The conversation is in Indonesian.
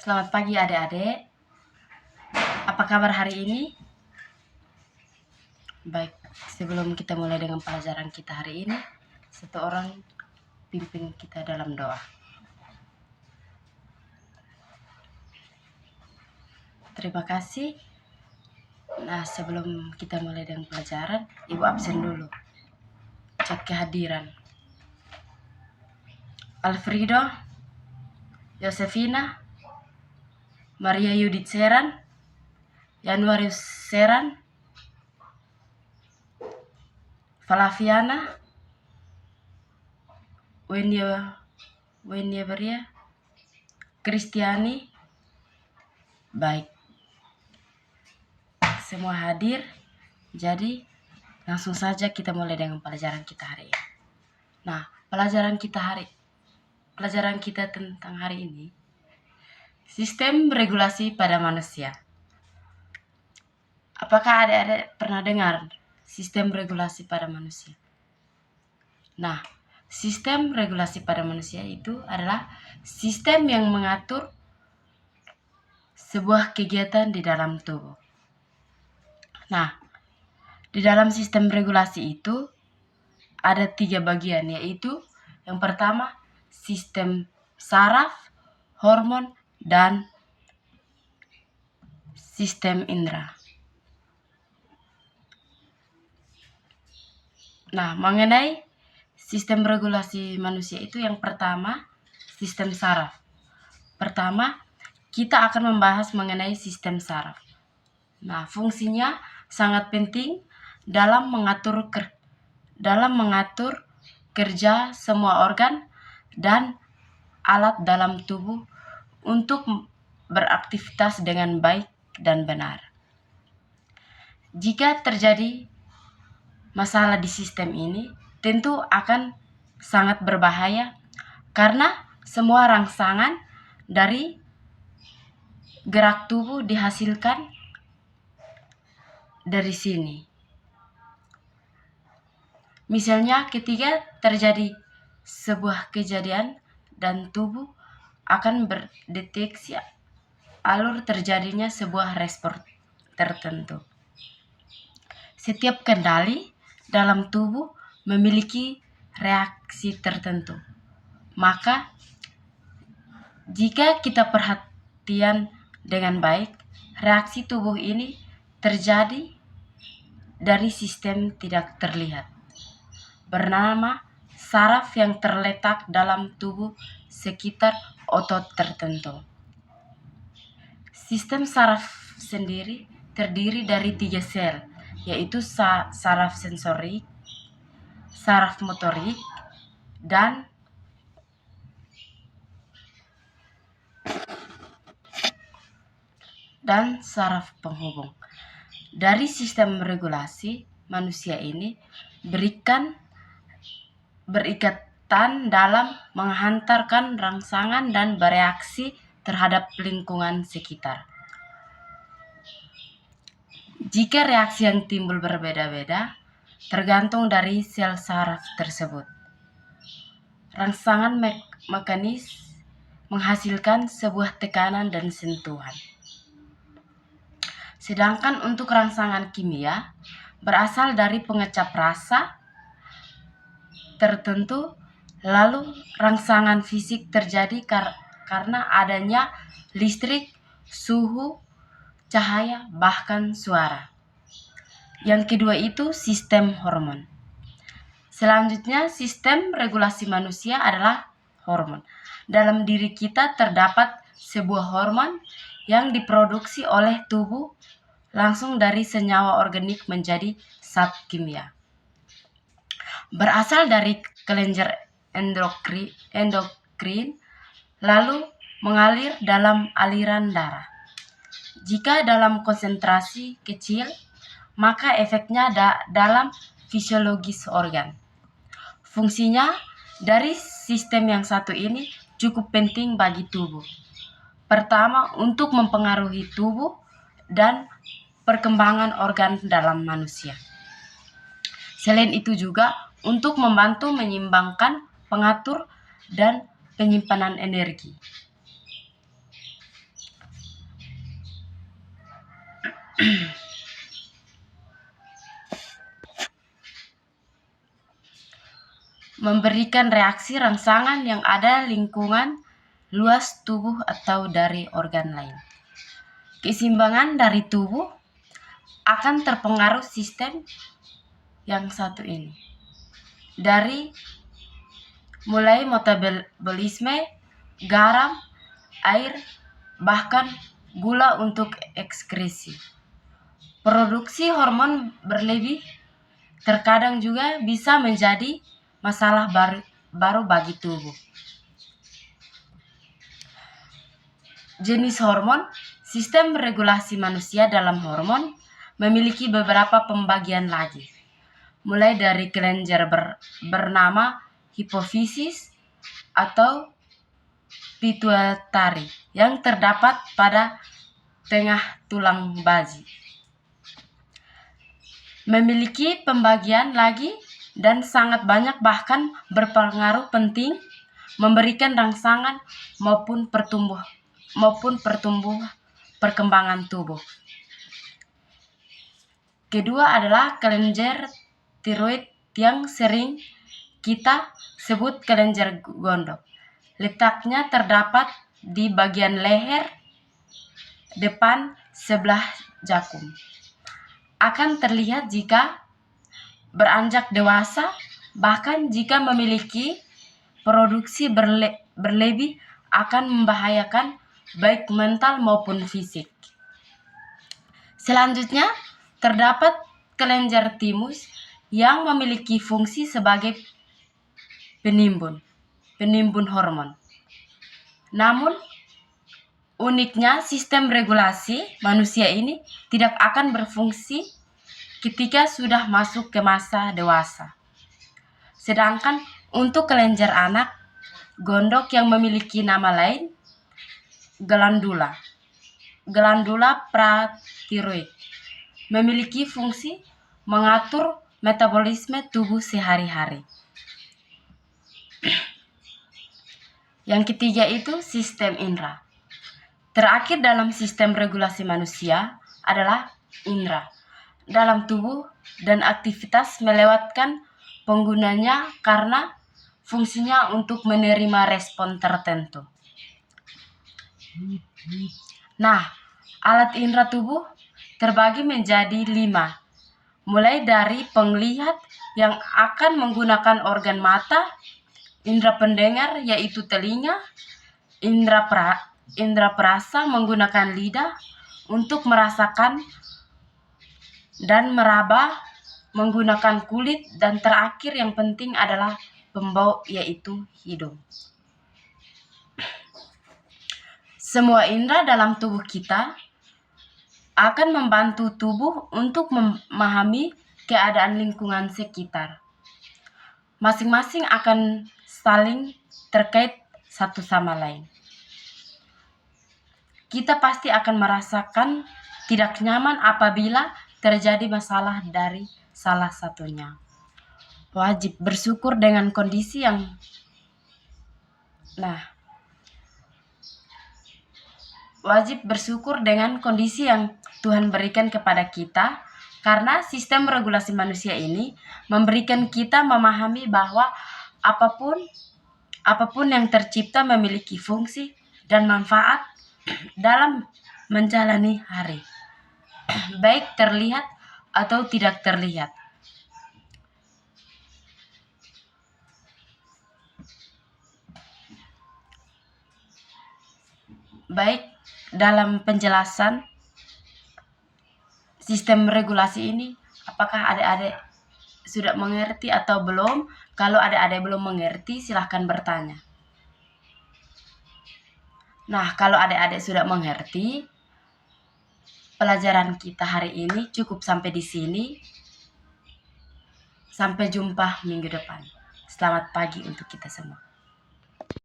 Selamat pagi adik-adik. Apa kabar hari ini? Baik, sebelum kita mulai dengan pelajaran kita hari ini, satu orang pimpin kita dalam doa. Terima kasih. Nah, sebelum kita mulai dengan pelajaran, Ibu absen dulu. Cek kehadiran. Alfredo, Yosefina, Maria Yudit Seran, Januarius Seran, Falaviana, Wendia Beria, Kristiani. Baik, semua hadir. Jadi langsung saja kita mulai dengan pelajaran kita hari ini. Nah, pelajaran kita tentang hari ini, sistem regulasi pada manusia. Apakah adik-adik pernah dengar sistem regulasi pada manusia? Nah, sistem regulasi pada manusia itu adalah sistem yang mengatur sebuah kegiatan di dalam tubuh. Nah, di dalam sistem regulasi itu ada 3 bagian, yaitu yang pertama sistem saraf, hormon, dan sistem indera. Nah, mengenai sistem regulasi manusia itu yang pertama, sistem saraf. Pertama, kita akan membahas mengenai sistem saraf. Nah, fungsinya sangat penting dalam mengatur kerja semua organ dan alat dalam tubuh untuk beraktivitas dengan baik dan benar. Jika terjadi masalah di sistem ini, tentu akan sangat berbahaya karena semua rangsangan dari gerak tubuh dihasilkan dari sini. Misalnya ketika terjadi sebuah kejadian dan tubuh akan berdeteksi alur terjadinya sebuah respon tertentu. Setiap kendali dalam tubuh memiliki reaksi tertentu. Maka jika kita perhatian dengan baik, reaksi tubuh ini terjadi dari sistem tidak terlihat, bernama saraf yang terletak dalam tubuh sekitar otot tertentu. Sistem saraf sendiri terdiri dari 3 sel, yaitu saraf sensorik, saraf motorik, dan saraf penghubung. Dari sistem regulasi manusia ini berikatan dalam menghantarkan rangsangan dan bereaksi terhadap lingkungan sekitar. Jika reaksi yang timbul berbeda-beda, tergantung dari sel saraf tersebut. Rangsangan mekanis menghasilkan sebuah tekanan dan sentuhan. Sedangkan untuk rangsangan kimia berasal dari pengecap rasa tertentu, lalu rangsangan fisik terjadi karena adanya listrik, suhu, cahaya, bahkan suara. Yang kedua itu sistem hormon. Selanjutnya, sistem regulasi manusia adalah hormon. Dalam diri kita terdapat sebuah hormon yang diproduksi oleh tubuh langsung dari senyawa organik menjadi zat kimia. Berasal dari kelenjar endokrin, lalu mengalir dalam aliran darah. Jika dalam konsentrasi kecil, maka efeknya dalam fisiologis organ. Fungsinya dari sistem yang satu ini cukup penting bagi tubuh. Pertama, untuk mempengaruhi tubuh dan perkembangan organ dalam manusia. Selain itu juga untuk membantu menyeimbangkan, pengatur, dan penyimpanan energi. memberikan reaksi rangsangan yang ada lingkungan luas tubuh atau dari organ lain. Keseimbangan dari tubuh akan terpengaruh sistem yang satu ini. Dari mulai metabolisme, garam, air, bahkan gula untuk ekskresi. Produksi hormon berlebih terkadang juga bisa menjadi masalah baru bagi tubuh. Jenis hormon, sistem regulasi manusia dalam hormon memiliki beberapa pembagian lagi. Mulai dari kelenjar bernama hipofisis atau pituitari yang terdapat pada tengah tulang baji. Memiliki pembagian lagi dan sangat banyak, bahkan berpengaruh penting, memberikan rangsangan maupun perkembangan tubuh. Kedua adalah kelenjar tiroid yang sering kita sebut kelenjar gondok. Letaknya terdapat di bagian leher depan sebelah jakum. Akan terlihat jika beranjak dewasa, bahkan jika memiliki produksi berlebih akan membahayakan baik mental maupun fisik. Selanjutnya, terdapat kelenjar timus yang memiliki fungsi sebagai penimbun hormon. Namun, uniknya sistem regulasi manusia ini tidak akan berfungsi ketika sudah masuk ke masa dewasa. Sedangkan untuk kelenjar anak gondok yang memiliki nama lain, glandula paratiroid, memiliki fungsi mengatur metabolisme tubuh sehari-hari. Yang ketiga itu sistem indera. Terakhir dalam sistem regulasi manusia adalah indera dalam tubuh dan aktivitas melewatkan penggunanya karena fungsinya untuk menerima respon tertentu. Nah, alat indera tubuh terbagi menjadi 5, mulai dari penglihat yang akan menggunakan organ mata, indera pendengar yaitu telinga, indera perasa menggunakan lidah untuk merasakan dan meraba menggunakan kulit, dan terakhir yang penting adalah pembau yaitu hidung. Semua indera dalam tubuh kita akan membantu tubuh untuk memahami keadaan lingkungan sekitar. Masing-masing akan saling terkait satu sama lain. Kita pasti akan merasakan tidak nyaman apabila terjadi masalah dari salah satunya. Wajib bersyukur dengan kondisi yang Tuhan berikan kepada kita, karena sistem regulasi manusia ini memberikan kita memahami bahwa apapun yang tercipta memiliki fungsi dan manfaat dalam menjalani hari, baik terlihat atau tidak terlihat. Baik dalam penjelasan sistem regulasi ini, apakah adik-adik sudah mengerti atau belum? Kalau adik-adik belum mengerti, silahkan bertanya. Nah, kalau adik-adik sudah mengerti, pelajaran kita hari ini cukup sampai di sini. Sampai jumpa minggu depan. Selamat pagi untuk kita semua.